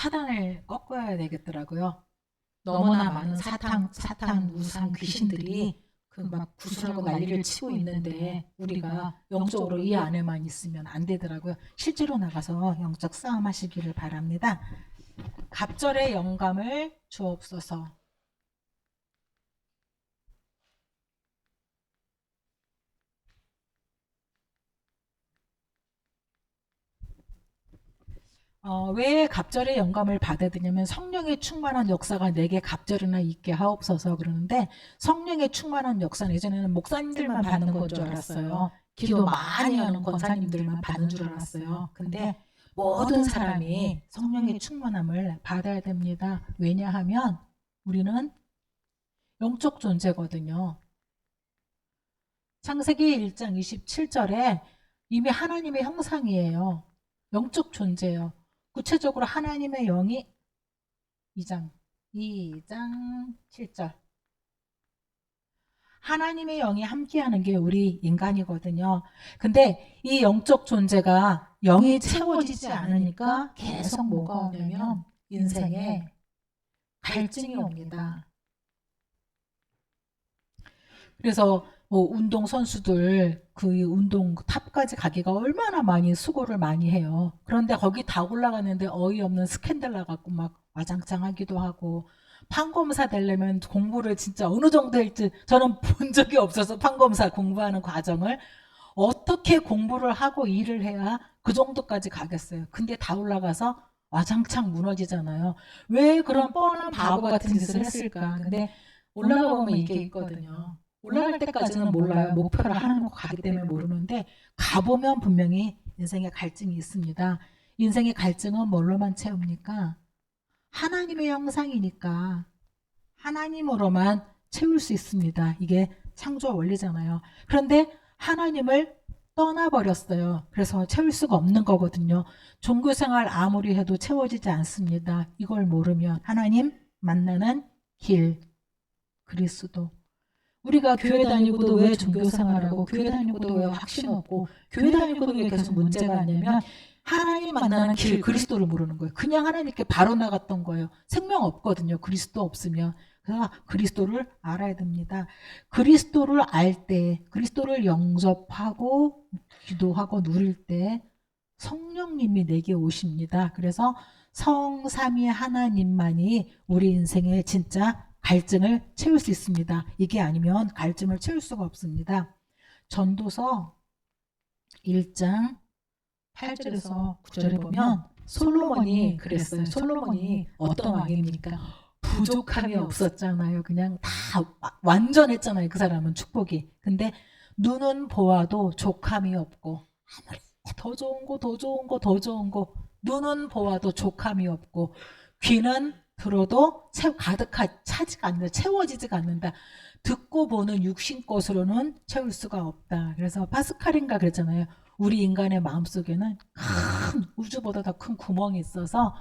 사단을 꺾어야 되겠더라고요. 너무나 많은 사탄, 우상, 귀신들이 그 막 구슬하고 난리를 치고 있는데 우리가 영적으로 이 안에만 있으면 안 되더라고요. 실제로 나가서 영적 싸움 하시기를 바랍니다. 갑절의 영감을 주옵소서. 왜 갑절의 영감을 받아야 되냐면 성령의 충만한 역사가 내게 갑절이나 있게 하옵소서 그러는데, 성령의 충만한 역사는 예전에는 목사님들만 받는 건 줄 알았어요. 기도 많이 하는 권사님들만 받는 줄 알았어요. 근데 모든 사람이 성령의 충만함을 받아야 됩니다. 왜냐하면 우리는 영적 존재거든요. 창세기 1장 27절에 이미 하나님의 형상이에요. 영적 존재예요. 구체적으로 하나님의 영이 2장 7절 하나님의 영이 함께하는 게 우리 인간이거든요. 근데 이 영적 존재가 영이 채워지지 않으니까 계속 뭐가 오냐면 인생에 갈증이 옵니다. 그래서 운동 선수들 그 운동 탑까지 가기가 얼마나 많이 수고를 많이 해요. 그런데 거기 다 올라가는데 어이없는 스캔들 나갖고 막 와장창하기도 하고, 판검사 되려면 공부를 진짜 어느 정도 할지 저는 본 적이 없어서 판검사 공부하는 과정을 어떻게 공부를 하고 일을 해야 그 정도까지 가겠어요. 근데 다 올라가서 와장창 무너지잖아요. 왜 그런 뻔한 바보 같은 짓을 했을까? 근데 올라가 보면 이게 있거든요. 올라갈 때까지는 몰라요. 목표를 하는 거 가기 때문에 모르는데 가보면 분명히 인생의 갈증이 있습니다. 인생의 갈증은 뭘로만 채웁니까? 하나님의 형상이니까 하나님으로만 채울 수 있습니다. 이게 창조 원리잖아요. 그런데 하나님을 떠나버렸어요. 그래서 채울 수가 없는 거거든요. 종교생활 아무리 해도 채워지지 않습니다. 이걸 모르면 하나님 만나는 길, 그리스도. 우리가 교회 다니고도 왜 종교생활하고, 교회 다니고도 왜 확신 없고, 교회 다니고도 왜 계속 문제가 있냐면 하나님 만나는 길, 그리스도를 모르는 거예요. 그냥 하나님께 바로 나갔던 거예요. 생명 없거든요. 그리스도 없으면. 그래서 그리스도를 알아야 됩니다. 그리스도를 알 때, 그리스도를 영접하고 기도하고 누릴 때 성령님이 내게 오십니다. 그래서 성삼위 하나님만이 우리 인생의 진짜 갈증을 채울 수 있습니다. 이게 아니면 갈증을 채울 수가 없습니다. 전도서 1장 8절에서 9절에 보면 솔로몬이 그랬어요. 솔로몬이 어떤 왕입니까? 부족함이 없었잖아요. 그냥 다 완전했잖아요. 그 사람은 축복이. 근데 눈은 보아도 족함이 없고, 아무리 더 좋은 거 더 좋은 거 더 좋은 거 눈은 보아도 족함이 없고, 귀는 들어도 차지가 않는다. 채워지지가 않는다. 듣고 보는 육신 것으로는 채울 수가 없다. 그래서 파스칼인가 그랬잖아요. 우리 인간의 마음속에는 큰 우주보다 더 큰 구멍이 있어서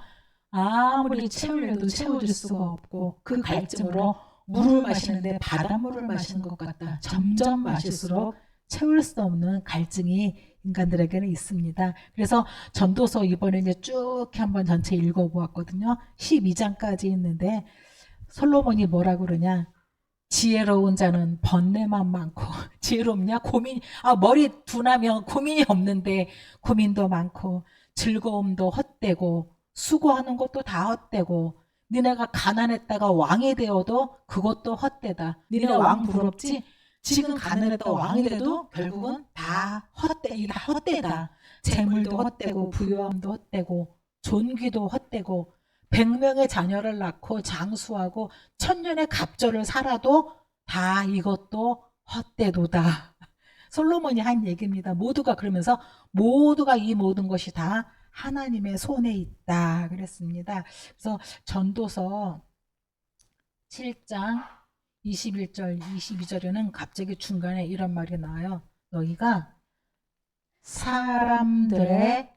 아무리 채우려도 채워질 수가 없고, 그 갈증으로 물을 마시는데 바닷물을 마시는 것 같다. 점점 마실수록 채울 수 없는 갈증이 인간들에게는 있습니다. 그래서 전도서 이번에 이제 쭉 한번 전체 읽어보았거든요. 12장까지 있는데 솔로몬이 뭐라 그러냐? 지혜로운 자는 번뇌만 많고, 지혜롭냐? 머리 둔하면 고민이 없는데 고민도 많고, 즐거움도 헛되고, 수고하는 것도 다 헛되고, 니네가 가난했다가 왕이 되어도 그것도 헛되다. 니네 왕 부럽지? 지금 가난했다가 왕이 돼도 결국은 다 헛되다. 재물도 헛되고, 부유함도 헛되고, 존귀도 헛되고, 100명의 자녀를 낳고 장수하고 1000년의 갑절을 살아도 다 이것도 헛되도다. 솔로몬이 한 얘기입니다. 모두가 그러면서 모두가 이 모든 것이 다 하나님의 손에 있다 그랬습니다. 그래서 전도서 7장 21절 22절에는 갑자기 중간에 이런 말이 나와요. 너희가 사람들의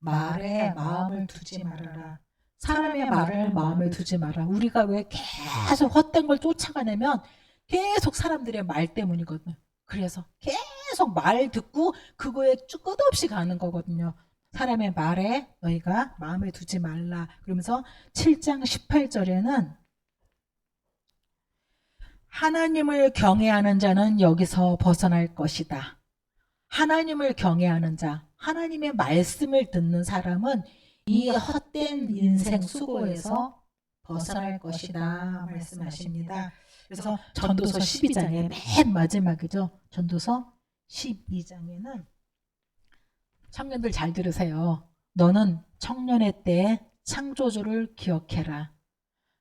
말에 마음을 두지 말아라. 사람의 말을 마음에 두지 마라. 우리가 왜 계속 헛된 걸 쫓아가냐면 계속 사람들의 말 때문이거든요. 그래서 계속 말 듣고 그거에 끝없이 가는 거거든요. 사람의 말에 너희가 마음에 두지 말라. 그러면서 7장 18절에는 하나님을 경외하는 자는 여기서 벗어날 것이다. 하나님을 경외하는 자, 하나님의 말씀을 듣는 사람은 이 헛된 인생 수고에서 벗어날 것이다 말씀하십니다. 그래서 전도서 12장의 맨 마지막이죠. 전도서 12장에는 청년들 잘 들으세요. 너는 청년의 때에 창조주를 기억해라.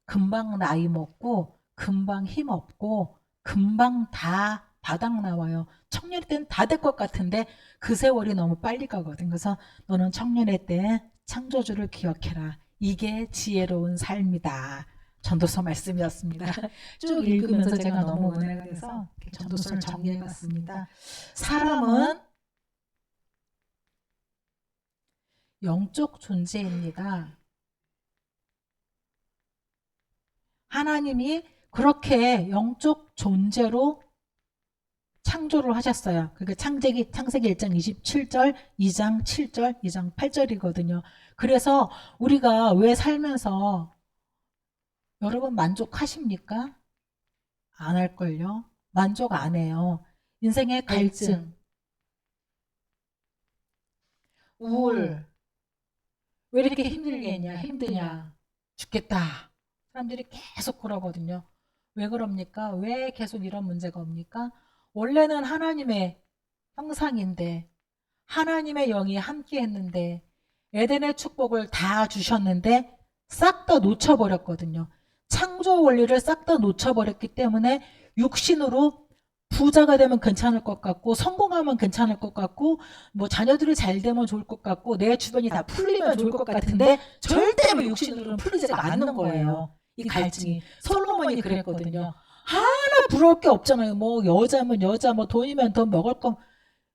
금방 나이 먹고 금방 힘 없고 금방 다 바닥 나와요. 청년의 때는 다 될 것 같은데 그 세월이 너무 빨리 가거든. 그래서 너는 청년의 때에 창조주를 기억해라. 이게 지혜로운 삶이다. 전도서 말씀이었습니다. 쭉 읽으면서 제가 너무 은혜가 돼서 전도서를 정리해봤습니다. 사람은 영적 존재입니다. 하나님이 그렇게 영적 존재로 창조를 하셨어요. 그게 창세기 1장 27절, 2장 7절, 2장 8절이거든요. 그래서 우리가 왜 살면서 여러분 만족하십니까? 안 할걸요? 만족 안 해요. 인생의 갈증, 우울, 왜 이렇게 힘들게 했냐, 힘드냐, 죽겠다. 사람들이 계속 그러거든요. 왜 그럽니까? 왜 계속 이런 문제가 옵니까? 원래는 하나님의 형상인데 하나님의 영이 함께 했는데 에덴의 축복을 다 주셨는데 싹 다 놓쳐버렸거든요. 창조 원리를 싹 다 놓쳐버렸기 때문에 육신으로 부자가 되면 괜찮을 것 같고 성공하면 괜찮을 것 같고 뭐 자녀들이 잘 되면 좋을 것 같고 내 주변이 다 풀리면 좋을 것 같은데 절대 육신으로는 풀리지가 않는 거예요. 이 갈증이. 솔로몬이 그랬거든요. 하나 부러울 게 없잖아요. 뭐 여자면 여자, 뭐 돈이면 돈, 먹을 거.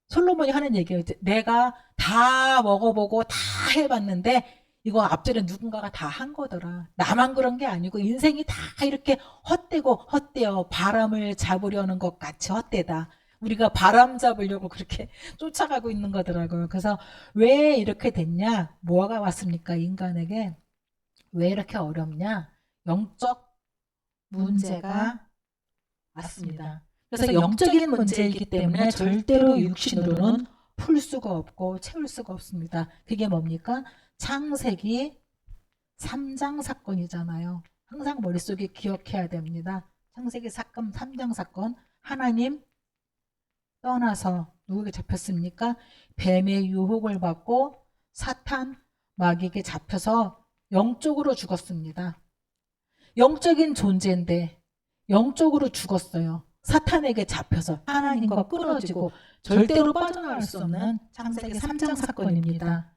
솔로몬이 하는 얘기예요. 내가 다 먹어보고 다 해봤는데 이거 앞전에 누군가가 다 한 거더라. 나만 그런 게 아니고 인생이 다 이렇게 헛되고 헛되어 바람을 잡으려는 것 같이 헛되다. 우리가 바람 잡으려고 그렇게 쫓아가고 있는 거더라고요. 그래서 왜 이렇게 됐냐? 뭐가 왔습니까? 인간에게. 왜 이렇게 어렵냐? 영적 문제가 왔습니다. 그래서 영적인 문제이기 때문에 절대로 육신으로는 풀 수가 없고 채울 수가 없습니다. 그게 뭡니까? 창세기 3장 사건이잖아요. 항상 머릿속에 기억해야 됩니다. 창세기 사건 3장 사건. 하나님 떠나서 누구에게 잡혔습니까? 뱀의 유혹을 받고 사탄 마귀에게 잡혀서 영적으로 죽었습니다. 영적인 존재인데 영적으로 죽었어요. 사탄에게 잡혀서 하나님과 끊어지고 절대로 빠져나갈 수 없는 창세기 3장 사건입니다.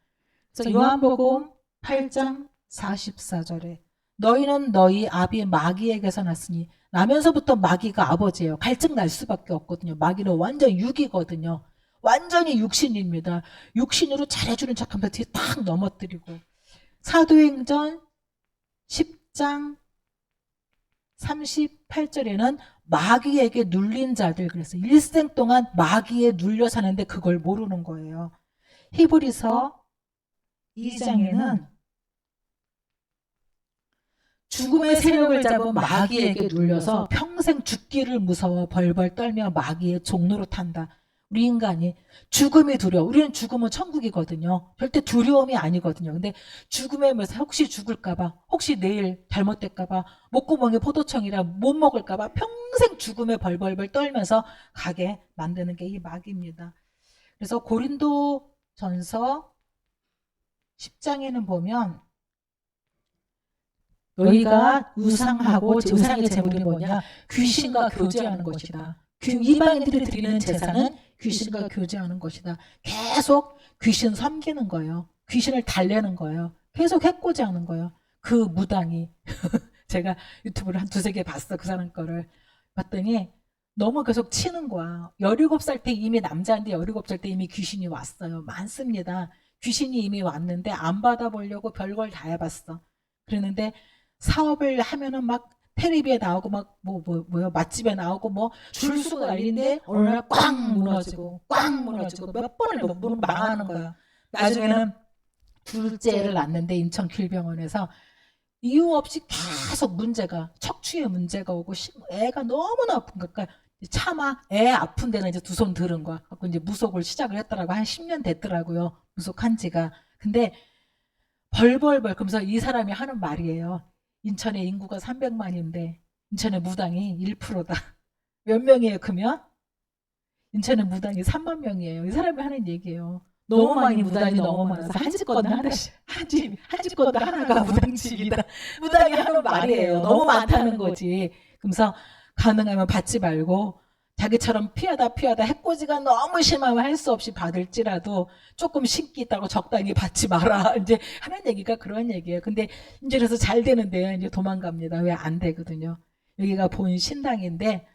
그래서 요한복음 8장 44절에 너희는 너희 아비 마귀에게서 났으니 나면서부터 마귀가 아버지예요. 갈증 날 수밖에 없거든요. 마귀는 완전 육이거든요. 완전히 육신입니다. 육신으로 잘해주는 척하면서 뒤에 딱 넘어뜨리고 사도행전 10장 38절에는 마귀에게 눌린 자들, 그래서 일생 동안 마귀에 눌려 사는데 그걸 모르는 거예요. 히브리서 2장에는 죽음의 세력을 잡은 마귀에게 눌려서 평생 죽기를 무서워 벌벌 떨며 마귀의 종로로 탄다. 우리 인간이 죽음이 두려워. 우리는 죽으면 천국이거든요. 절대 두려움이 아니거든요. 근데 죽음에 면서 혹시 죽을까봐, 혹시 내일 잘못될까봐, 목구멍에 포도청이라 못 먹을까봐 평생 죽음에 벌벌벌 떨면서 가게 만드는 게 이 마귀입니다. 그래서 고린도 전서 10장에는 보면 너희가 우상하고 우상의 제물이 뭐냐? 귀신과 교제하는 것이다. 이방인들이 드리는 제사는 귀신과 교제하는 것이다. 계속 귀신 섬기는 거예요. 귀신을 달래는 거예요. 계속 해코지하는 거예요. 그 무당이 제가 유튜브를 한 두세 개 봤어. 그 사람 거를 봤더니 너무 계속 치는 거야. 17살 때 이미 남자인데 17살 때 이미 귀신이 왔어요. 많습니다. 귀신이 이미 왔는데 안 받아보려고 별걸 다 해봤어. 그러는데 사업을 하면은 막 텔레비에 나오고 막 뭐야 맛집에 나오고 뭐 줄수가 날리는데 어느 날 꽝 무너지고 몇 번을 못 망하는 거야. 나중에는 둘째를 낳는데 인천길병원에서 이유 없이 계속 문제가 척추에 문제가 오고 애가 너무나 아픈 거니까 차마 애 아픈 데는 이제 두 손 들은 거야. 갖고 이제 무속을 시작을 했더라고. 한 10년 됐더라고요. 무속한 지가. 근데 벌벌벌 그러면서 이 사람이 하는 말이에요. 인천의 인구가 300만인데 인천의 무당이 1%다. 몇 명이에요, 그러면? 인천의 무당이 3만 명이에요. 이 사람이 하는 얘기예요. 너무 많이 무당이 너무 많아서 한 집 건너 하나씩 한 집 건너 하나가 무당집이다. 무당이 하는 말이에요. 너무 많다는 거지. 그러면서 가능하면 받지 말고 자기처럼 피하다 해코지가 너무 심하면 할 수 없이 받을지라도 조금 신기 있다고 적당히 받지 마라. 이제 하는 얘기가 그런 얘기예요. 근데 이제 그래서 잘 되는데요. 이제 도망갑니다. 왜 안 되거든요. 여기가 본 신당인데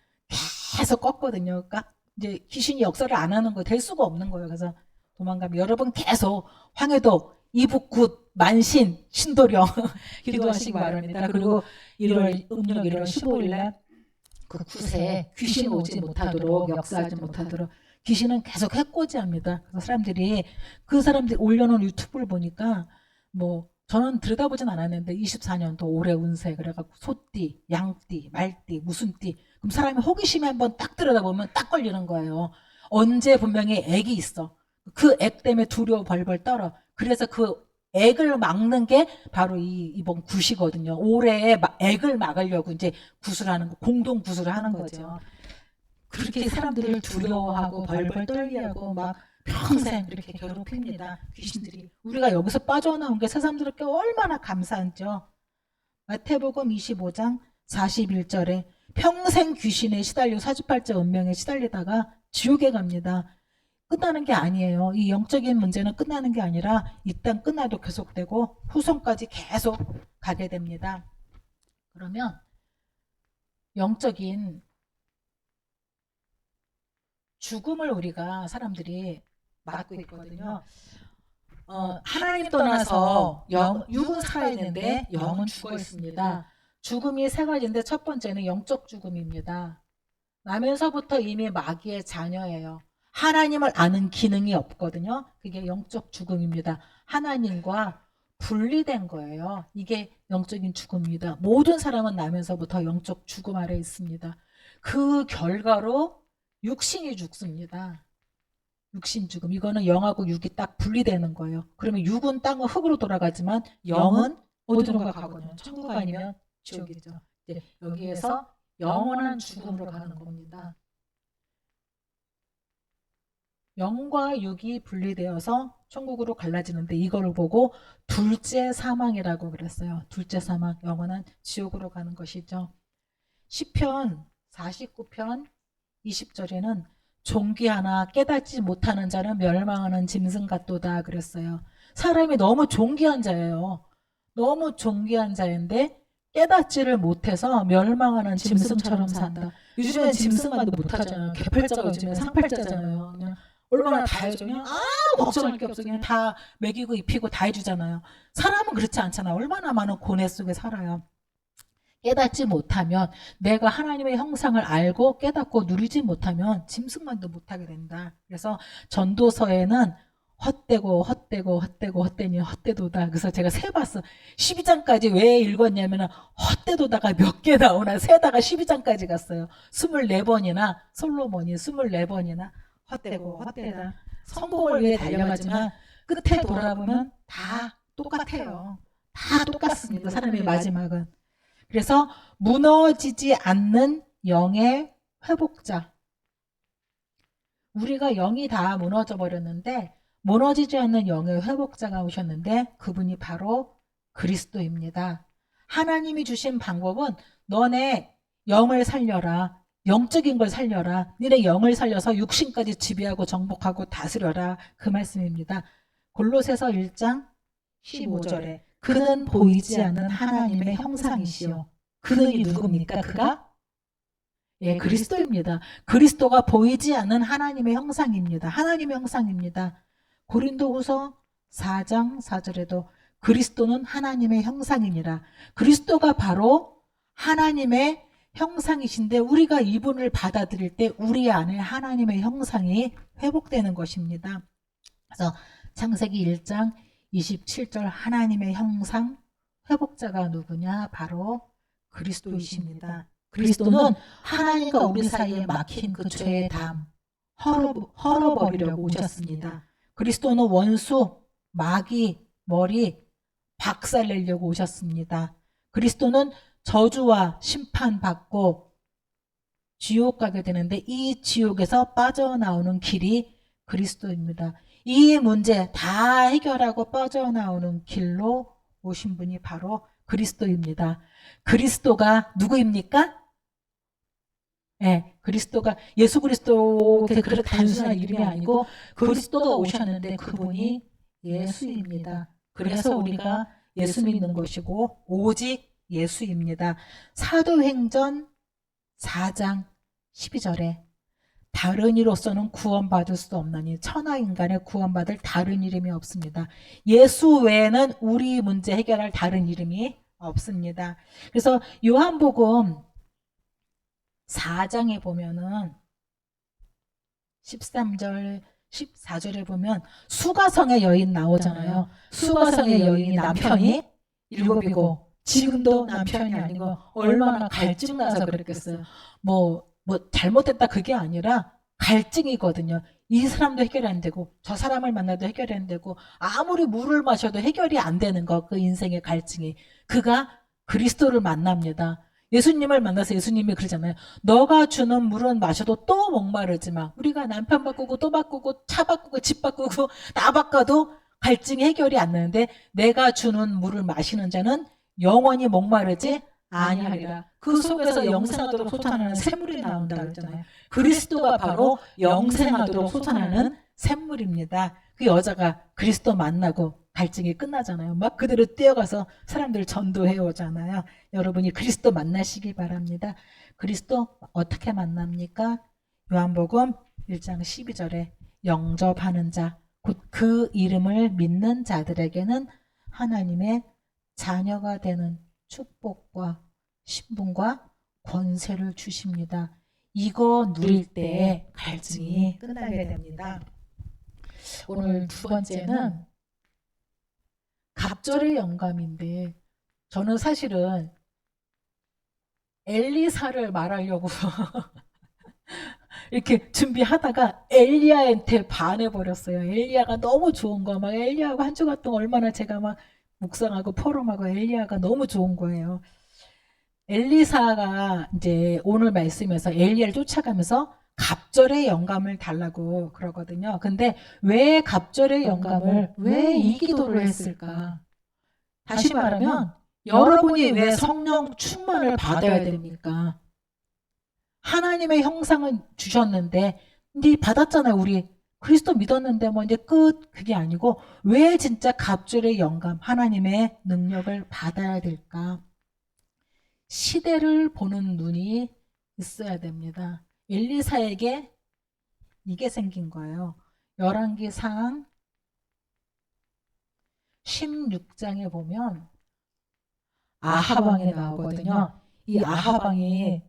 계속 껐거든요. 그러니까 이제 귀신이 역사를 안 하는 거 될 수가 없는 거예요. 그래서 도망가면 여러분 계속 황해도 이북굿 만신 신도령 기도하시기 바랍니다. 그리고 1월 음력 1월 15일 날그 굿에 귀신 오지 못하도록 역사하지 못하도록 귀신은 계속 해코지합니다. 그래서 사람들이 그 사람들이 올려놓은 유튜브를 보니까 뭐 저는 들여다보진 않았는데 24년도 올해 운세 그래갖고 소띠, 양띠, 말띠, 무슨 띠 그럼 사람이 호기심에 한번 딱 들여다보면 딱 걸리는 거예요. 언제 분명히 액이 있어. 그 액 때문에 두려워 벌벌 떨어. 그래서 그 액을 막는 게 바로 이번 굿이거든요. 올해 액을 막으려고 이제 굿을 하는 거, 공동 굿을 하는 거죠. 그렇게 사람들을 두려워하고 벌벌 떨리하고 막 평생 그렇게 괴롭힙니다. 귀신들이. 우리가 여기서 빠져나온 게 새삼스럽게 얼마나 감사하죠. 마태복음 25장 41절에 평생 귀신에 시달리고 사주팔자 운명에 시달리다가 지옥에 갑니다. 끝나는 게 아니에요. 이 영적인 문제는 끝나는 게 아니라 이 땅 끝나도 계속되고 후손까지 계속 가게 됩니다. 그러면 영적인 죽음을 우리가 사람들이 맞고 있거든요. 하나님 떠나서 육은 살아있는데 영은 죽어 있습니다. 죽음이 세 가지인데 첫 번째는 영적 죽음입니다. 나면서부터 이미 마귀의 자녀예요. 하나님을 아는 기능이 없거든요. 그게 영적 죽음입니다. 하나님과 분리된 거예요. 이게 영적인 죽음입니다. 모든 사람은 나면서부터 영적 죽음 아래 있습니다. 그 결과로 육신이 죽습니다. 육신 죽음. 이거는 영하고 육이 딱 분리되는 거예요. 그러면 육은 땅은 흙으로 돌아가지만 영은 어디로 가거든요. 천국 아니면 지옥이죠. 여기에서 영원한 죽음으로 가는 겁니다. 영과 육이 분리되어서 천국으로 갈라지는데 이거를 보고 둘째 사망이라고 그랬어요. 둘째 사망, 영원한 지옥으로 가는 것이죠. 시편 49편 20절에는 존귀하나 깨닫지 못하는 자는 멸망하는 짐승 같도다 그랬어요. 사람이 너무 존귀한 자예요. 너무 존귀한 자인데 깨닫지를 못해서 멸망하는 짐승처럼 산다. 요즘엔 짐승만도 못하잖아요. 개팔자가 요즘엔 상팔자잖아요. 그냥 얼마나 다 해줘. 그냥 아무 걱정할 게 없어. 그냥 다 먹이고 입히고 다 해주잖아요. 사람은 그렇지 않잖아요. 얼마나 많은 고뇌 속에 살아요. 깨닫지 못하면 내가 하나님의 형상을 알고 깨닫고 누리지 못하면 짐승만도 못하게 된다. 그래서 전도서에는 헛되니 헛되도다. 그래서 제가 세봤어. 12장까지 왜 읽었냐면 헛되도다가 몇 개 나오나 세다가 12장까지 갔어요. 24번이나 솔로몬이 24번이나 헛되다. 성공을 위해 달려가지만 끝에 돌아보면 다 똑같아요. 다 똑같습니다. 사람의 마지막은. 그래서 무너지지 않는 영의 회복자. 우리가 영이 다 무너져 버렸는데 무너지지 않는 영의 회복자가 오셨는데 그분이 바로 그리스도입니다. 하나님이 주신 방법은 너네 영을 살려라. 영적인 걸 살려라. 너네 영을 살려서 육신까지 지배하고 정복하고 다스려라. 그 말씀입니다. 골로새서 1장 15절에 그는 보이지 않는 하나님의 형상이시요. 그는 누굽니까? 그가? 예, 그리스도입니다. 그리스도가 보이지 않는 하나님의 형상입니다. 하나님의 형상입니다. 고린도후서 4장 4절에도 그리스도는 하나님의 형상이니라. 그리스도가 바로 하나님의 형상이신데 우리가 이분을 받아들일 때 우리 안에 하나님의 형상이 회복되는 것입니다. 그래서 창세기 1장 27절 하나님의 형상 회복자가 누구냐? 바로 그리스도이십니다. 그리스도는 하나님과 우리 사이에 막힌 그 죄의 담 헐어버리려고 오셨습니다. 그리스도는 원수, 마귀, 머리 박살내려고 오셨습니다. 그리스도는 저주와 심판받고 지옥 가게 되는데 이 지옥에서 빠져나오는 길이 그리스도입니다. 이 문제 다 해결하고 빠져나오는 길로 오신 분이 바로 그리스도입니다. 그리스도가 누구입니까? 네, 그리스도가 예수 그리스도 그렇게 단순한 이름이 아니고 그리스도가 오셨는데 그분이 예수입니다. 그래서 우리가 예수 믿는 것이고 오직 예수입니다. 사도행전 4장 12절에 다른 이로서는 구원받을 수 없나니 천하인간의 구원받을 다른 이름이 없습니다. 예수 외에는 우리 문제 해결할 다른 이름이 없습니다. 그래서 요한복음 4장에 보면은 13절 14절에 보면 수가성의 여인 나오잖아요. 수가성의 여인이 남편이 7이고 지금도 남편이 아니고 얼마나 갈증 나서 그랬겠어요. 뭐 잘못했다 그게 아니라 갈증이거든요. 이 사람도 해결이 안 되고 저 사람을 만나도 해결이 안 되고 아무리 물을 마셔도 해결이 안 되는 거, 그 인생의 갈증이. 그가 그리스도를 만납니다. 예수님을 만나서 예수님이 그러잖아요. 너가 주는 물은 마셔도 또 목마르지 마. 우리가 남편 바꾸고 또 바꾸고 차 바꾸고 집 바꾸고 나 바꿔도 갈증이 해결이 안 되는데 내가 주는 물을 마시는 자는 영원히 목마르지 아니하리라. 그 속에서 영생하도록 솟아나는 샘물이 나온다 그랬잖아요. 그리스도가 바로 영생하도록 솟아나는 샘물입니다. 그 여자가 그리스도 만나고 갈증이 끝나잖아요. 막 그대로 뛰어가서 사람들 전도해 오잖아요. 여러분이 그리스도 만나시기 바랍니다. 그리스도 어떻게 만납니까? 요한복음 1장 12절에 영접하는 자, 곧 그 이름을 믿는 자들에게는 하나님의 자녀가 되는 축복과 신분과 권세를 주십니다. 이거 누릴 때 갈증이 끝나게 됩니다. 오늘 두 번째는 갑절의 영감인데 저는 사실은 엘리사를 말하려고 이렇게 준비하다가 엘리야한테 반해버렸어요. 엘리야가 너무 좋은 거, 막 엘리야하고 한 주간 동안 얼마나 제가 막 묵상하고 포럼하고 엘리야가 너무 좋은 거예요. 엘리사가 이제 오늘 말씀에서 엘리야를 쫓아가면서 갑절의 영감을 달라고 그러거든요. 근데 왜 갑절의 영감을, 왜 이 기도를 했을까? 다시 말하면 여러분이 왜 성령 충만을 받아야 됩니까? 하나님의 형상은 주셨는데 이제 받았잖아요. 우리 그리스도 믿었는데 뭐 이제 끝, 그게 아니고 왜 진짜 갑절의 영감, 하나님의 능력을 받아야 될까? 시대를 보는 눈이 있어야 됩니다. 엘리사에게 이게 생긴 거예요. 열왕기상 16장에 보면 아하방이 나오거든요. 이 아하방이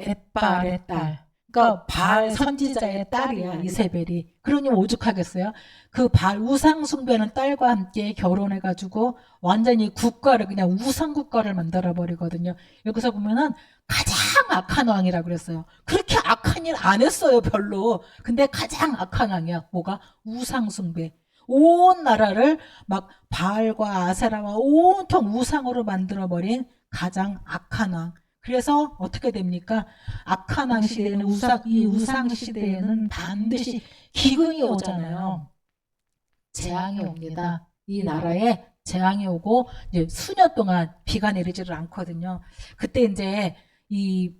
엣발의 딸, 그러니까 바알 선지자의 딸이야, 이세벨이. 그러니 오죽하겠어요? 그 바알 우상 숭배하는 딸과 함께 결혼해가지고 완전히 국가를, 그냥 우상 국가를 만들어 버리거든요. 여기서 보면은 가장 악한 왕이라고 그랬어요. 그렇게 악한 일 안 했어요, 별로. 근데 가장 악한 왕이야. 뭐가? 우상 숭배. 온 나라를 막 바알과 아세라와 온통 우상으로 만들어 버린 가장 악한 왕. 그래서 어떻게 됩니까? 악한 왕 시대에는 이 우상 시대에는 반드시 기근이 오잖아요. 재앙이 옵니다. 이 나라에 재앙이 오고 이제 수년 동안 비가 내리지를 않거든요. 그때 이제 이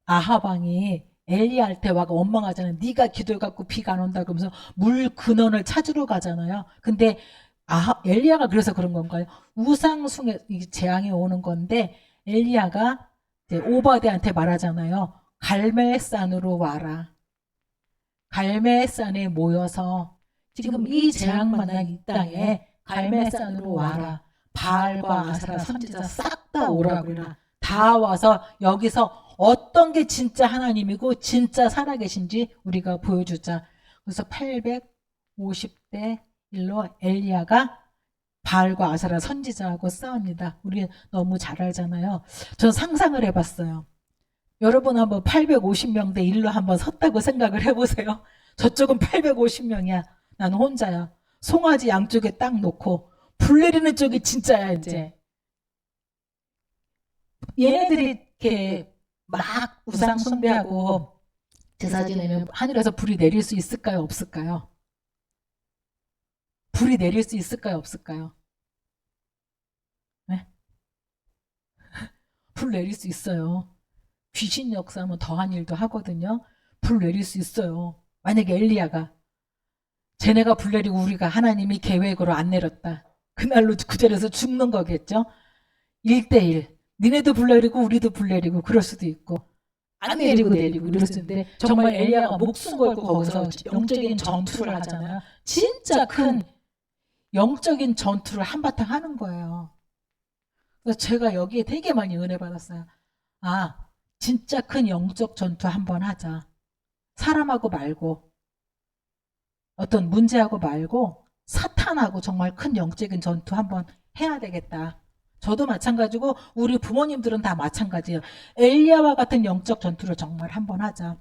아하방이 엘리야한테 와가 원망하잖아요. 네가 기도해갖고 비가 안 온다 그러면서 물 근원을 찾으러 가잖아요. 근데 엘리야가 그래서 그런 건가요? 우상숭에 재앙이 오는 건데 엘리야가 오바댜한테 말하잖아요. 갈멜산으로 와라. 갈멜산에 모여서 지금 이 재앙 만난 이 땅에 갈멜산으로 와라. 바알과 아세라 선지자 싹 다 오라 그래라. 다 와서 여기서 어떤 게 진짜 하나님이고 진짜 살아계신지 우리가 보여주자. 그래서 850대 1로 엘리야가 바알과 아세라 선지자하고 싸웁니다. 우리 너무 잘 알잖아요. 전 상상을 해봤어요. 여러분 한번 850명 대 1로 한번 섰다고 생각을 해보세요. 저쪽은 850명이야. 나는 혼자야. 송아지 양쪽에 딱 놓고 불 내리는 쪽이 진짜야 이제. 얘네들이 이렇게 막 우상 숭배하고 제사 지내면 하늘에서 불이 내릴 수 있을까요? 없을까요? 불이 내릴 수 있을까요? 없을까요? 네? 불 내릴 수 있어요. 귀신 역사하면 더한 일도 하거든요. 불 내릴 수 있어요. 만약에 엘리야가 쟤네가 불 내리고 우리가 하나님이 계획으로 안 내렸다. 그날로 그 자리에서 죽는 거겠죠. 1대1. 니네도 불 내리고 우리도 불 내리고 그럴 수도 있고 안 내리고 이럴 수 있는데 정말 엘리야가 목숨 걸고 거기서 영적인 전투를 하잖아요. 진짜 큰 영적인 전투를 한바탕 하는 거예요. 그래서 제가 여기에 되게 많이 은혜 받았어요. 아, 진짜 큰 영적 전투 한번 하자. 사람하고 말고 어떤 문제하고 말고 사탄하고 정말 큰 영적인 전투 한번 해야 되겠다. 저도 마찬가지고 우리 부모님들은 다 마찬가지예요. 엘리야와 같은 영적 전투를 정말 한번 하자.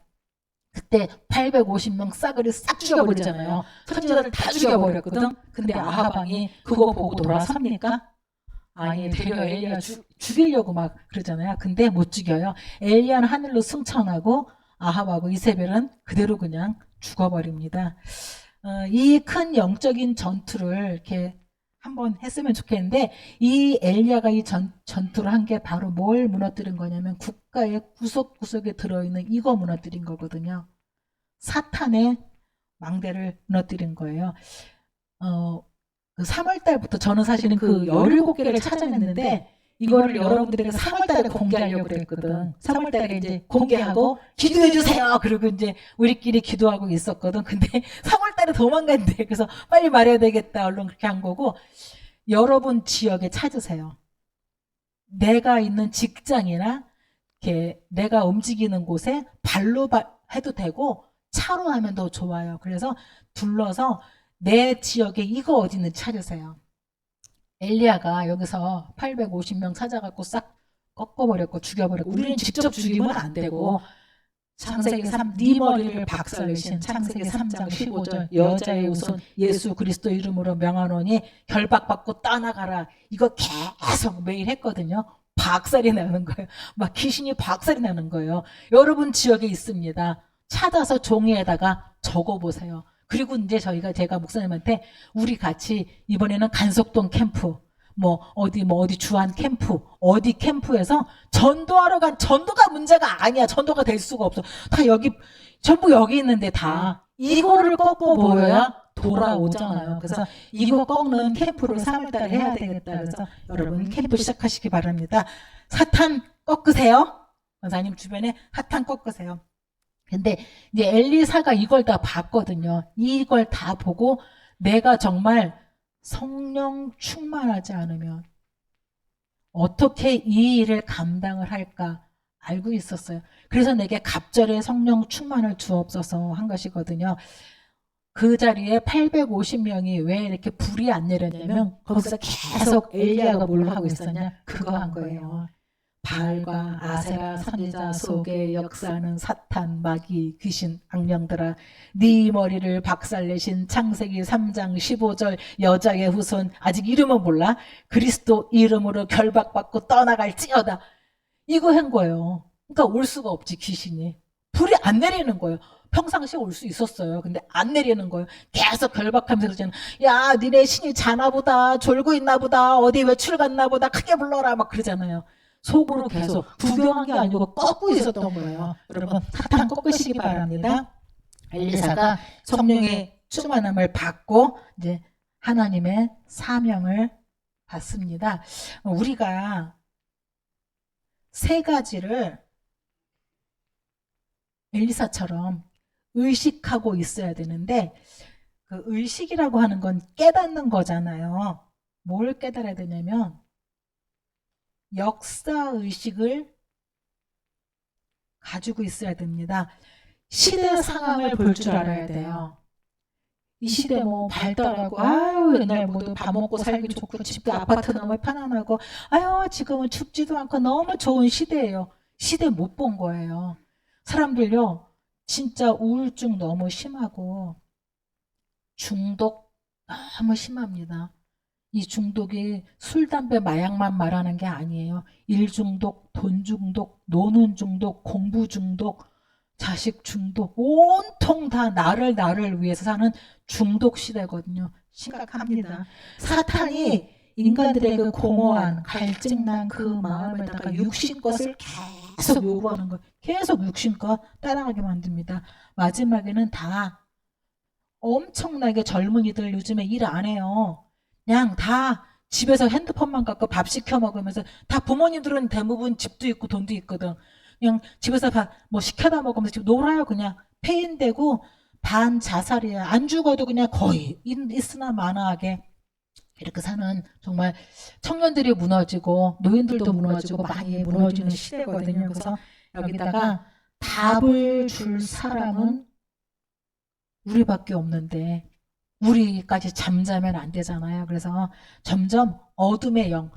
그때 850명 싸그리 싹 죽여버리잖아요. 선지자들 다 죽여버렸거든. 근데 아합 왕이 그거 보고 돌아섭니까? 아니, 되려 엘리야 죽이려고 막 그러잖아요. 근데 못 죽여요. 엘리야는 하늘로 승천하고 아합하고 이세벨은 그대로 그냥 죽어버립니다. 이 큰 영적인 전투를 이렇게 한번 했으면 좋겠는데 이 엘리야가 이 전투를 한 게 바로 뭘 무너뜨린 거냐면 국가의 구석구석에 들어있는 이거 무너뜨린 거거든요. 사탄의 망대를 무너뜨린 거예요. 그 3월달부터 저는 사실은 그 17개를 찾아냈는데 이거를 여러분들에게 3월달에 공개하려고 그랬거든. 3월달에 이제 공개하고 기도해주세요. 그리고 이제 우리끼리 기도하고 있었거든. 근데 3월달에 도망간대. 그래서 빨리 말해야 되겠다. 얼른 그렇게 한 거고 여러분 지역에 찾으세요. 내가 있는 직장이나 이렇게 내가 움직이는 곳에 발로 해도 되고 차로 하면 더 좋아요. 그래서 둘러서 내 지역에 이거 어디 있는지 찾으세요. 엘리야가 여기서 850명 찾아갖고 싹 꺾어버렸고 죽여버렸고 우리는 직접 죽이면 안 되고 창세기 3, 네 머리를 박살내신 창세기 3장 15절 여자의 우선 예수 그리스도 이름으로 명하노니 결박받고 떠나가라. 이거 계속 매일 했거든요. 박살이 나는 거예요. 막 귀신이 박살이 나는 거예요. 여러분 지역에 있습니다. 찾아서 종이에다가 적어보세요. 그리고 이제 제가 목사님한테 우리 같이 이번에는 간석동 캠프, 어디 주한 캠프, 어디 캠프에서 전도하러 전도가 문제가 아니야. 전도가 될 수가 없어. 다 전부 여기 있는데 다 이거를 꺾고 보여야 돌아오잖아요. 그래서 이거 꺾는 캠프를 3월달에 해야 되겠다. 그래서 여러분 캠프 시작하시기 바랍니다. 사탄 꺾으세요. 권사님 주변에 사탄 꺾으세요. 근데 이제 엘리사가 이걸 다 봤거든요. 이걸 다 보고 내가 정말 성령 충만하지 않으면 어떻게 이 일을 감당을 할까 알고 있었어요. 그래서 내게 갑절에 성령 충만을 주옵소서 한 것이거든요. 그 자리에 850명이 왜 이렇게 불이 안 내렸냐면 거기서 계속 엘리야가 뭘 하고 있었냐? 그거 한 거예요. 바알과 아세라 선지자 속에 역사하는 사탄, 마귀, 귀신, 악령들아 네 머리를 박살내신 창세기 3장 15절 여자의 후손 아직 이름은 몰라 그리스도 이름으로 결박받고 떠나갈지어다. 이거 한 거예요. 그러니까 올 수가 없지 귀신이. 불이 안 내리는 거예요. 평상시에 올 수 있었어요. 근데 안 내리는 거예요. 계속 결박하면서 그러잖아. 야 니네 신이 자나 보다 졸고 있나 보다 어디 외출 갔나 보다 크게 불러라 막 그러잖아요. 속으로 계속 구경한 게 아니고 꺾고 있었던 거예요. 여러분 사탄 꺾으시기 바랍니다. 엘리사가 성령의 충만함을 받고 이제 하나님의 사명을 받습니다. 우리가 세 가지를 엘리사처럼 의식하고 있어야 되는데 그 의식이라고 하는 건 깨닫는 거잖아요. 뭘 깨달아야 되냐면 역사의식을 가지고 있어야 됩니다. 시대 상황을 볼 줄 알아야 돼요. 이 시대 뭐 발달하고 아유 옛날 모두 밥 먹고 살기 좋고 집도 아파트 너무 편안하고 아유 지금은 춥지도 않고 너무 좋은 시대예요. 시대 못 본 거예요. 사람들요 진짜 우울증 너무 심하고 중독 너무 심합니다. 이 중독이 술, 담배, 마약만 말하는 게 아니에요. 일 중독, 돈 중독, 노는 중독, 공부 중독, 자식 중독, 온통 다 나를 위해서 사는 중독 시대거든요. 심각합니다. 사탄이 인간들의 그 공허한 갈증난 그 마음에다가 육신 것을 계속 요구하는 거예요. 계속 육신 것 따라가게 만듭니다. 마지막에는 다 엄청나게 젊은이들 요즘에 일 안 해요. 그냥 다 집에서 핸드폰만 갖고 밥 시켜 먹으면서 다 부모님들은 대부분 집도 있고 돈도 있거든. 그냥 집에서 뭐 시켜다 먹으면서 지금 놀아요. 그냥 폐인되고 반자살이에요. 안 죽어도 그냥 거의 있으나 마나하게 이렇게 사는 정말 청년들이 무너지고 노인들도 무너지고 많이 무너지는 시대거든요. 그래서 여기다가 답을 줄 사람은 우리밖에 없는데 우리까지 잠자면 안 되잖아요. 그래서 점점 어둠의 영,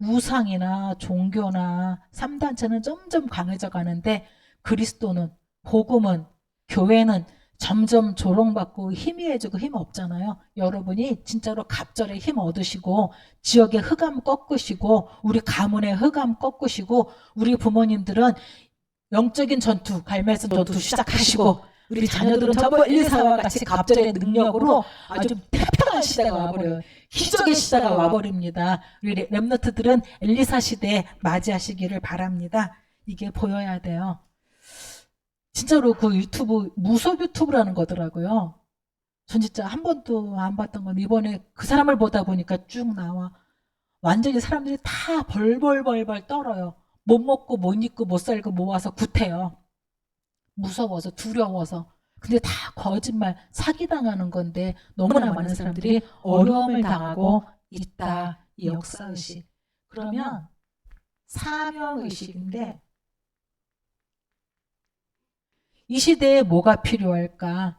우상이나 종교나 3단체는 점점 강해져 가는데 그리스도는, 복음은, 교회는 점점 조롱받고 희미해지고 힘 없잖아요. 여러분이 진짜로 갑절에 힘 얻으시고 지역의 흑암 꺾으시고 우리 가문의 흑암 꺾으시고 우리 부모님들은 영적인 전투, 갈멜선 전투 시작하시고 우리 자녀들은 저번 1, 2, 4와 같이 갑절의 능력으로 아주 태평한 시대가 와버려요. 기적의 시대가 와버립니다. 우리 렘너트들은 엘리사 시대에 맞이하시기를 바랍니다. 이게 보여야 돼요. 진짜로 그 유튜브, 무속 유튜브라는 거더라고요. 전 진짜 한 번도 안 봤던 건 이번에 그 사람을 보다 보니까 쭉 나와. 완전히 사람들이 다 벌벌벌벌 떨어요. 못 먹고 못 입고 못 살고 모아서 구태요. 무서워서 두려워서. 근데 다 거짓말, 사기당하는 건데 너무나 많은 사람들이 어려움을 당하고 있다. 이 역사의식. 그러면 사명의식인데 이 시대에 뭐가 필요할까?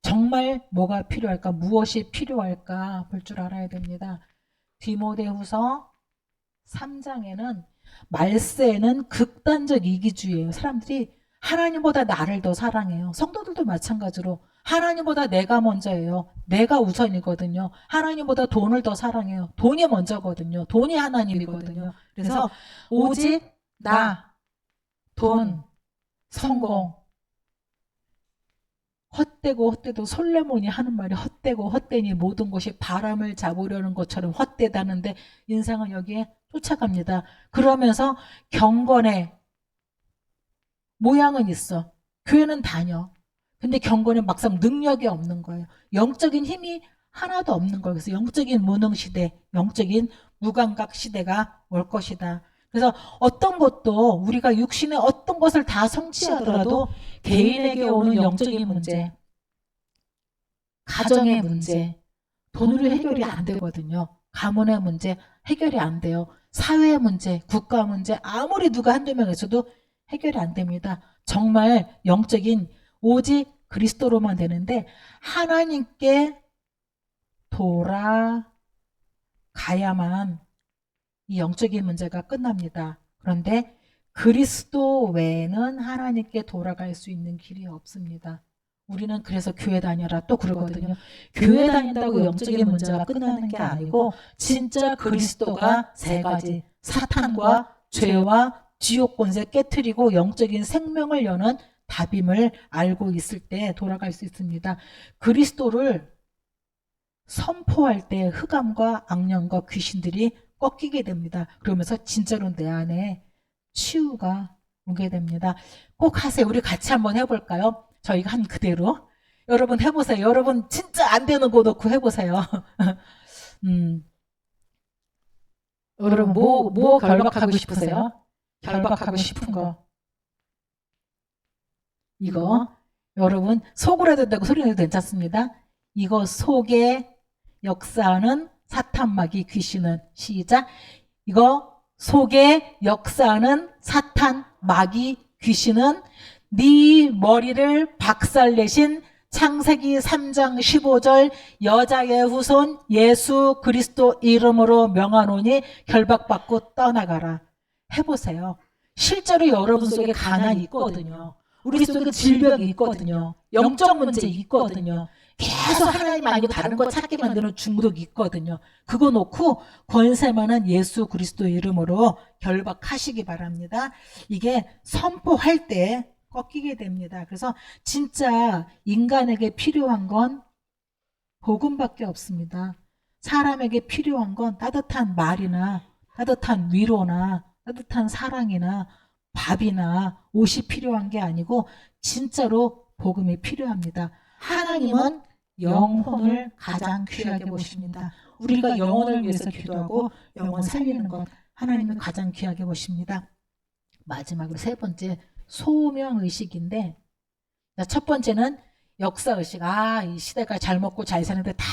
정말 뭐가 필요할까? 무엇이 필요할까? 볼 줄 알아야 됩니다. 디모데후서 3장에는 말세에는 극단적 이기주의예요. 사람들이 하나님보다 나를 더 사랑해요. 성도들도 마찬가지로 하나님보다 내가 먼저예요. 내가 우선이거든요. 하나님보다 돈을 더 사랑해요. 돈이 먼저거든요. 돈이 하나님이거든요. 그래서 오직 나, 돈, 성공, 헛되고 솔레몬이 하는 말이 헛되고 헛되니 모든 것이 바람을 잡으려는 것처럼 헛되다는데 인상은 여기에 쫓아갑니다. 그러면서 경건의 모양은 있어. 교회는 다녀. 근데 경건에 막상 능력이 없는 거예요. 영적인 힘이 하나도 없는 거예요. 그래서 영적인 무능 시대, 영적인 무감각 시대가 올 것이다. 그래서 어떤 것도 우리가 육신의 어떤 것을 다 성취하더라도 개인에게 오는 영적인 문제, 가정의 문제, 돈으로 해결이 안 되거든요. 가문의 문제 해결이 안 돼요. 사회의 문제, 국가 문제 아무리 누가 한두 명 있어도 해결이 안 됩니다. 정말 영적인 오직 그리스도로만 되는데 하나님께 돌아가야만 이 영적인 문제가 끝납니다. 그런데 그리스도 외에는 하나님께 돌아갈 수 있는 길이 없습니다. 우리는 그래서 교회 다녀라 또 그러거든요. 교회 다닌다고 영적인 문제가 끝나는 게 아니고 진짜 그리스도가 세 가지, 사탄과 죄와 지옥 권세 깨트리고 영적인 생명을 여는 답임을 알고 있을 때 돌아갈 수 있습니다. 그리스도를 선포할 때 흑암과 악령과 귀신들이 꺾이게 됩니다. 그러면서 진짜로 내 안에 치유가 오게 됩니다. 꼭 하세요. 우리 같이 한번 해볼까요? 저희가 한 그대로. 여러분 해보세요. 여러분 진짜 안 되는 거 놓고 해보세요. 여러분 뭐 결박하고 싶으세요? 결박하고 싶은 거. 이거 여러분 속으로 해도 되고 소리로 해도 괜찮습니다. 이거 속에 역사하는 사탄 마귀 귀신은 시작. 이거 속에 역사하는 사탄 마귀 귀신은 네 머리를 박살내신 창세기 3장 15절 여자의 후손 예수 그리스도 이름으로 명하노니 결박받고 떠나가라. 해보세요. 실제로 여러분 속에 가난이 있거든요. 우리 속에 질병이 있거든요. 영적 문제 있거든요. 계속 하나님 아니고 다른 거 찾게 만드는 중독이 있거든요. 그거 놓고 권세 많은 예수 그리스도 이름으로 결박하시기 바랍니다. 이게 선포할 때 꺾이게 됩니다. 그래서 진짜 인간에게 필요한 건 복음밖에 없습니다. 사람에게 필요한 건 따뜻한 말이나 따뜻한 위로나 따뜻한 사랑이나 밥이나 옷이 필요한 게 아니고 진짜로 복음이 필요합니다. 하나님은 영혼을 가장 귀하게 보십니다. 우리가 영혼을 위해서 기도하고 영혼 살리는 것 하나님은 가장 귀하게 보십니다. 마지막으로 세 번째 소명의식인데, 첫 번째는 역사의식. 이 시대가 잘 먹고 잘 사는데 다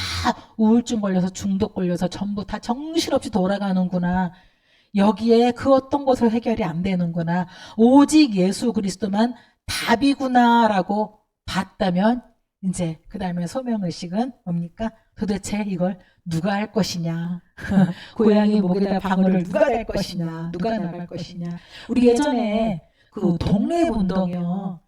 우울증 걸려서 중독 걸려서 전부 다 정신없이 돌아가는구나. 여기에 그 어떤 것으로 해결이 안 되는구나. 오직 예수 그리스도만 답이구나라고 봤다면 이제 그 다음에 소명의식은 뭡니까? 도대체 이걸 누가 할 것이냐. 고양이 목에다 방울을 누가 댈 것이냐. 누가 나갈 것이냐. 우리 예전에 그 독립운동이요.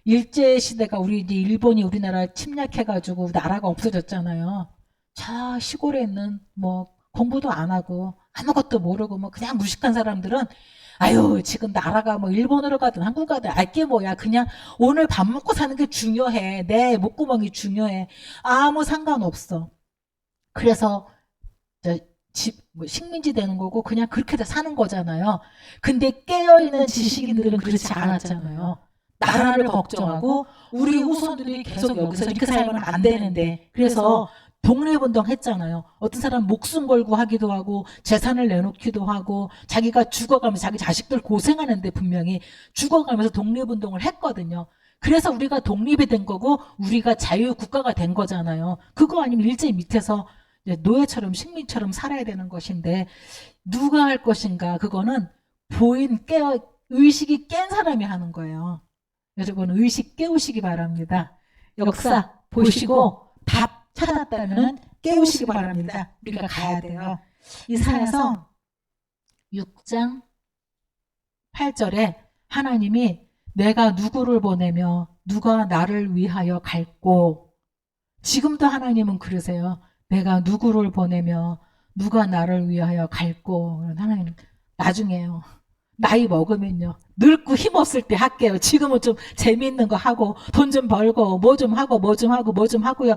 일제시대가 우리 이제 일본이 우리나라 침략해가지고 나라가 없어졌잖아요. 저 시골에 있는 뭐 공부도 안 하고 아무것도 모르고 뭐 그냥 무식한 사람들은 아유 지금 나라가 뭐 일본으로 가든 한국 가든 알게 뭐야. 그냥 오늘 밥 먹고 사는 게 중요해. 내 목구멍이 중요해. 아무 상관없어. 그래서 뭐 식민지 되는 거고 그냥 그렇게 다 사는 거잖아요. 근데 깨어있는 지식인들은 그렇지 않았잖아요. 나라를 걱정하고 우리 후손들이 계속 여기서 이렇게 살면 안 되는데 그래서 독립운동 했잖아요. 어떤 사람 목숨 걸고 하기도 하고 재산을 내놓기도 하고 자기가 죽어가면서 자기 자식들 고생하는데 분명히 죽어가면서 독립운동을 했거든요. 그래서 우리가 독립이 된 거고 우리가 자유국가가 된 거잖아요. 그거 아니면 일제 밑에서 노예처럼 식민처럼 살아야 되는 것인데 누가 할 것인가. 그거는 의식이 깬 사람이 하는 거예요. 여러분 의식 깨우시기 바랍니다. 역사 보시고 답 찾았다면 깨우시기 바랍니다. 우리가 가야 돼요. 이사야서 6장 8절에 하나님이 내가 누구를 보내며 누가 나를 위하여 갈꼬. 지금도 하나님은 그러세요. 내가 누구를 보내며 누가 나를 위하여 갈꼬. 하나님 나중에요. 나이 먹으면요. 늙고 힘없을 때 할게요. 지금은 좀 재미있는 거 하고 돈 좀 벌고 뭐 좀 하고 뭐 좀 하고 뭐 좀 하고요.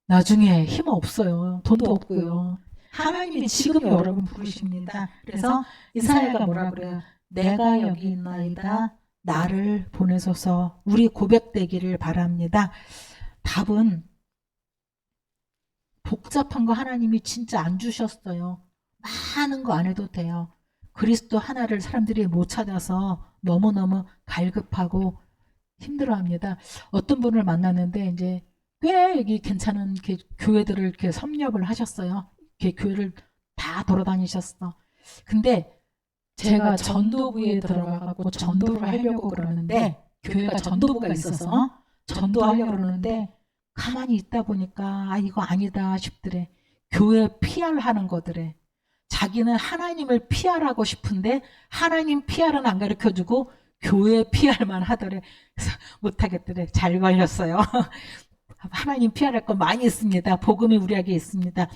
나중에 힘 없어요. 돈도 없고요. 하나님이 지금 여러분 부르십니다. 그래서 이사야가 뭐라 그래요? 내가 여기 있나이다. 나를 보내소서. 우리 고백되기를 바랍니다. 답은 복잡한 거 하나님이 진짜 안 주셨어요. 많은 거 안 해도 돼요. 그리스도 하나를 사람들이 못 찾아서 너무너무 갈급하고 힘들어합니다. 어떤 분을 만났는데 이제 꽤 여기 괜찮은 교회들을 이렇게 섭렵을 하셨어요. 교회를 다 돌아다니셨어. 근데 제가 전도부에 들어가고 전도를 하려고 그러는데 교회가 전도부가 있어서 전도하려고 그러는데 가만히 있다 보니까 이거 아니다 싶더래. 교회 PR하는 거더래. 자기는 하나님을 PR하고 싶은데 하나님 PR은 안 가르쳐주고 교회 PR만 하더래. 그래서 못하겠더래. 잘 걸렸어요. 하나님 PR할 거 많이 있습니다. 복음이 우리에게 있습니다.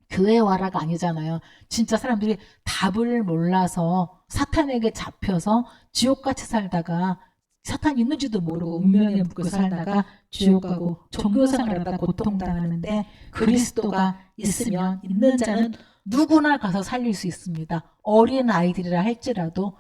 교회 와라가 아니잖아요. 진짜 사람들이 답을 몰라서 사탄에게 잡혀서 지옥같이 살다가 사탄 있는지도 모르고 운명에 묶여 살다가 지옥 가고 종교생활하다 고통당하는데 그리스도가 있으면 있는 자는 누구나 가서 살릴 수 있습니다. 어린 아이들이라 할지라도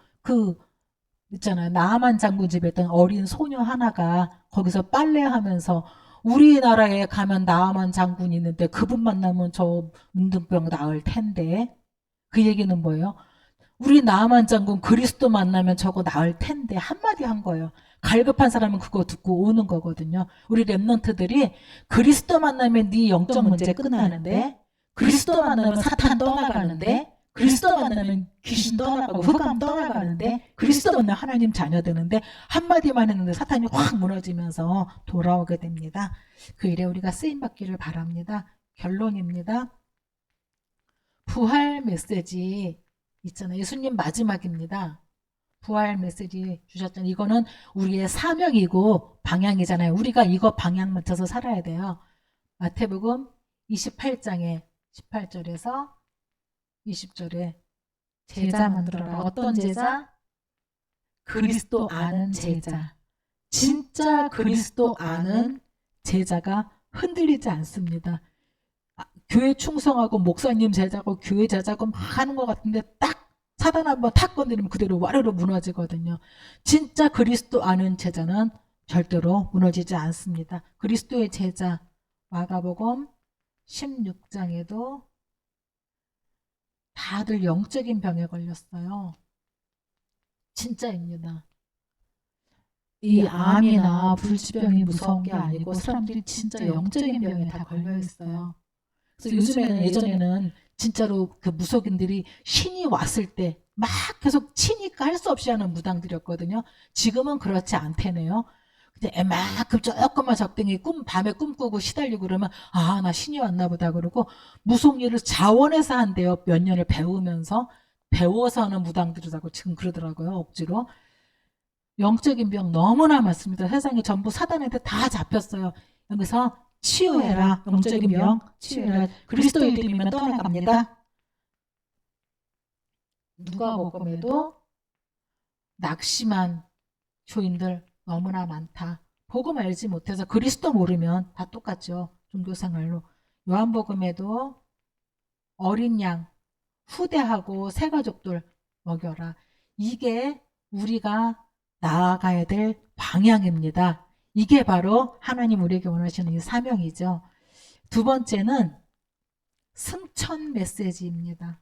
있잖아요. 나아만 장군 집에 있던 어린 소녀 하나가 거기서 빨래하면서 우리나라에 가면 나아만 장군이 있는데 그분 만나면 저 문둥병 나을 텐데 그 얘기는 뭐예요? 우리 나아만 장군 그리스도 만나면 저거 나을 텐데 한마디 한 거예요. 갈급한 사람은 그거 듣고 오는 거거든요. 우리 랩런트들이 그리스도 만나면 네 영적 문제 끝나는데 그리스도 만나면 사탄 떠나가는데 그리스도 만나면 귀신 떠나가고 흑암 떠나가는데, 그리스도 만나 하나님 자녀 되는데 한마디만 했는데 사탄이 확 무너지면서 돌아오게 됩니다. 그 일에 우리가 쓰임받기를 바랍니다. 결론입니다. 부활 메시지 있잖아요. 예수님 마지막입니다. 부활 메시지 주셨잖아요. 이거는 우리의 사명이고 방향이잖아요. 우리가 이거 방향 맞춰서 살아야 돼요. 마태복음 28장에 18절에서 20절에 제자 만들어라. 어떤 제자? 그리스도 아는 제자. 진짜 그리스도 아는 제자가 흔들리지 않습니다. 교회 충성하고 목사님 제자고 교회 제자고 막 하는 것 같은데 딱 사단 한번 탁 건드리면 그대로 와르르 무너지거든요. 진짜 그리스도 아는 제자는 절대로 무너지지 않습니다. 그리스도의 제자, 마가복음 16장에도 다들 영적인 병에 걸렸어요. 진짜입니다. 이 암이나 불치병이 무서운 게 아니고 사람들이 진짜 영적인 병에 다 걸려있어요. 그래서 요즘에는, 예전에는 진짜로 그 무속인들이 신이 왔을 때 막 계속 치니까 할 수 없이 하는 무당들이었거든요. 지금은 그렇지 않대네요. 근데 애만큼 조금만 적당히 밤에 꿈꾸고 시달리고 그러면 아, 나 신이 왔나 보다 그러고 무속 일을 자원해서 한대요. 몇 년을 배워서 하는 무당들이라고 지금 그러더라고요. 억지로. 영적인 병 너무나 많습니다. 세상에 전부 사단한테 다 잡혔어요. 여기서 치유해라. 영적인 병 치유해라. 그리스도 이름이면 떠나갑니다. 누가복음에도 낙심한 교인들 너무나 많다. 복음 알지 못해서 그리스도 모르면 다 똑같죠. 종교생활로. 요한복음에도 어린 양 후대하고 새가족들 먹여라. 이게 우리가 나아가야 될 방향입니다. 이게 바로 하나님 우리에게 원하시는 이 사명이죠. 두 번째는 승천 메시지입니다.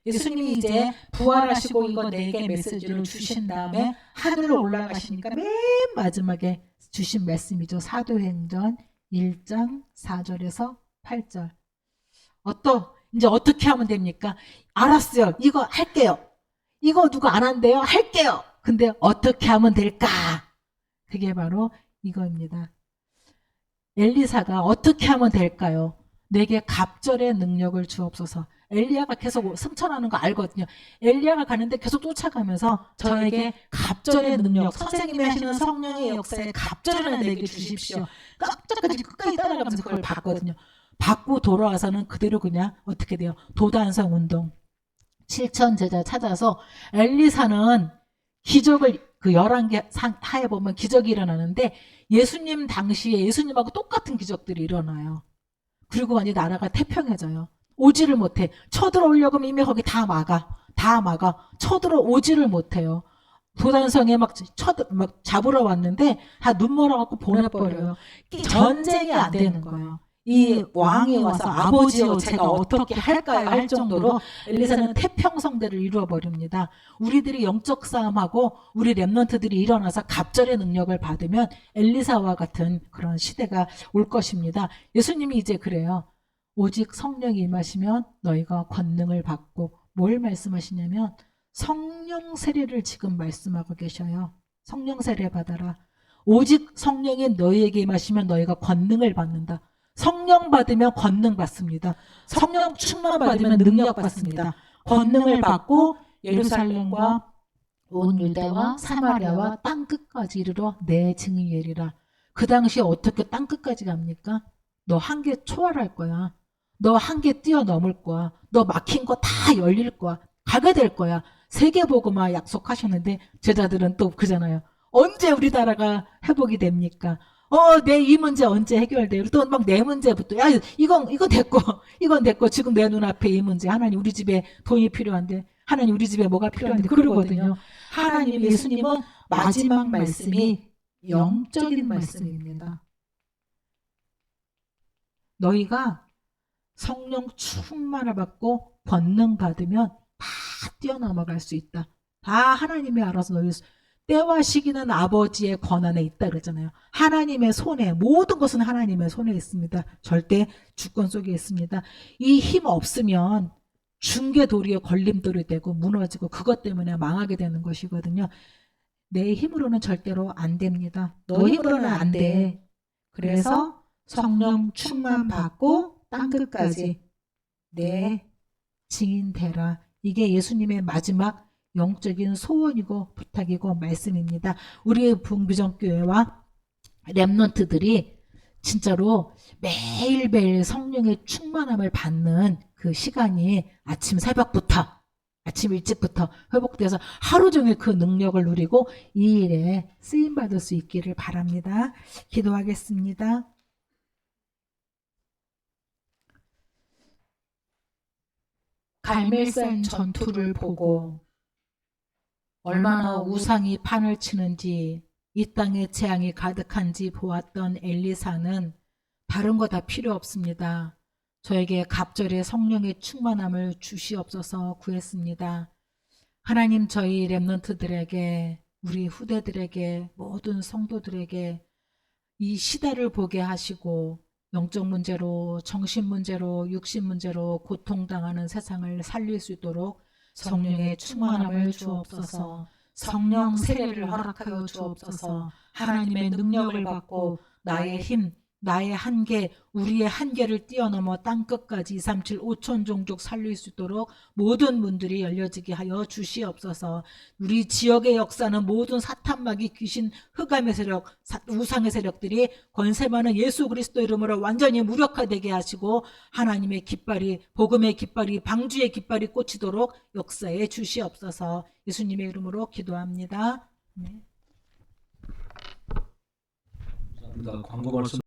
예수님이 이제 부활하시고 이거 4개 메시지를 주신 다음에 하늘로 올라가시니까 맨 마지막에 주신 말씀이죠. 사도행전 1장 4절에서 8절. 이제 어떻게 하면 됩니까? 알았어요. 이거 할게요. 이거 누가 안 한대요? 할게요. 근데 어떻게 하면 될까? 그게 바로 이거입니다. 엘리사가 어떻게 하면 될까요? 내게 갑절의 능력을 주옵소서. 엘리야가 계속 승천하는 거 알거든요. 엘리야가 가는데 계속 쫓아가면서 저에게 갑절의 능력, 선생님이 하시는 성령의 역사에 갑절을 내게 주십시오. 깜짝까지 끝까지 따라가면서 그걸 봤거든요. 받고 돌아와서는 그대로 그냥 어떻게 돼요? 도단성 운동. 7천 제자 찾아서 엘리사는 기적을 그 11개 하에 보면 기적이 일어나는데 예수님 당시에 예수님하고 똑같은 기적들이 일어나요. 그리고 완전히 나라가 태평해져요. 오지를 못해. 쳐들어오려고 하면 이미 거기 다 막아. 쳐들어오지를 못해요. 도단성에 막 잡으러 왔는데 다 눈멀어갖고 보내버려요. 전쟁이 안 되는 거예요. 이 왕이 와서 아버지여 제가 어떻게 할까요? 할 정도로 엘리사는 태평성대를 이루어버립니다. 우리들이 영적 싸움하고 우리 렘넌트들이 일어나서 갑절의 능력을 받으면 엘리사와 같은 그런 시대가 올 것입니다. 예수님이 이제 그래요. 오직 성령이 임하시면 너희가 권능을 받고, 뭘 말씀하시냐면 성령 세례를 지금 말씀하고 계셔요. 성령 세례 받아라. 오직 성령이 너희에게 임하시면 너희가 권능을 받는다. 성령 받으면 권능 받습니다. 성령 충만 받으면 능력 받습니다. 권능을 받고 예루살렘과 온 유대와 사마리아와 땅끝까지 이르러 내 증인이 되리라. 그 당시에 어떻게 땅끝까지 갑니까? 너 한계 초월할 거야. 너 한계 뛰어넘을 거야. 너 막힌 거 다 열릴 거야. 가게 될 거야. 세계복음화 약속하셨는데 제자들은 또 그잖아요. 언제 우리나라가 회복이 됩니까? 내 이 문제 언제 해결돼요? 또 막 내 문제부터, 야, 이건 됐고, 지금 내 눈앞에 이 문제. 하나님, 우리 집에 돈이 필요한데, 하나님, 우리 집에 뭐가 필요한데, 그러거든요. 하나님, 예수님은 마지막 말씀이 영적인 말씀입니다. 너희가 성령 충만을 받고 권능 받으면 다 뛰어넘어갈 수 있다. 다 하나님이 알아서 너희 때와 시기는 아버지의 권한에 있다 그랬잖아요. 하나님의 손에, 모든 것은 하나님의 손에 있습니다. 절대 주권 속에 있습니다. 이 힘 없으면 중개도리에 걸림돌이 되고 무너지고 그것 때문에 망하게 되는 것이거든요. 내 힘으로는 절대로 안 됩니다. 너 힘으로는 안 돼. 그래서 성령 충만 받고 땅끝까지 내 증인 되라. 이게 예수님의 마지막 영적인 소원이고 부탁이고 말씀입니다. 우리 부흥비전교회와 렘넌트들이 진짜로 매일매일 성령의 충만함을 받는 그 시간이 아침 일찍부터 회복돼서 하루 종일 그 능력을 누리고 이 일에 쓰임받을 수 있기를 바랍니다. 기도하겠습니다. 갈멜산 전투를 보고 얼마나 우상이 판을 치는지 이 땅에 재앙이 가득한지 보았던 엘리사는 다른 거 다 필요 없습니다. 저에게 갑절의 성령의 충만함을 주시옵소서 구했습니다. 하나님, 저희 렘넌트들에게, 우리 후대들에게, 모든 성도들에게 이 시대를 보게 하시고 영적 문제로, 정신 문제로, 육신 문제로 고통당하는 세상을 살릴 수 있도록 성령의 충만함을 주옵소서. 성령 세례를 허락하여 주옵소서. 하나님의 능력을 받고 나의 힘, 나의 한계, 우리의 한계를 뛰어넘어 땅끝까지 237 5천 종족 살릴 수 있도록 모든 문들이 열려지게 하여 주시옵소서. 우리 지역의 역사는 모든 사탄마귀, 귀신, 흑암의 세력, 우상의 세력들이 권세 많은 예수 그리스도 이름으로 완전히 무력화되게 하시고 하나님의 깃발이, 복음의 깃발이, 방주의 깃발이 꽂히도록 역사에 주시옵소서. 예수님의 이름으로 기도합니다. 네. 감사합니다. 광고 말씀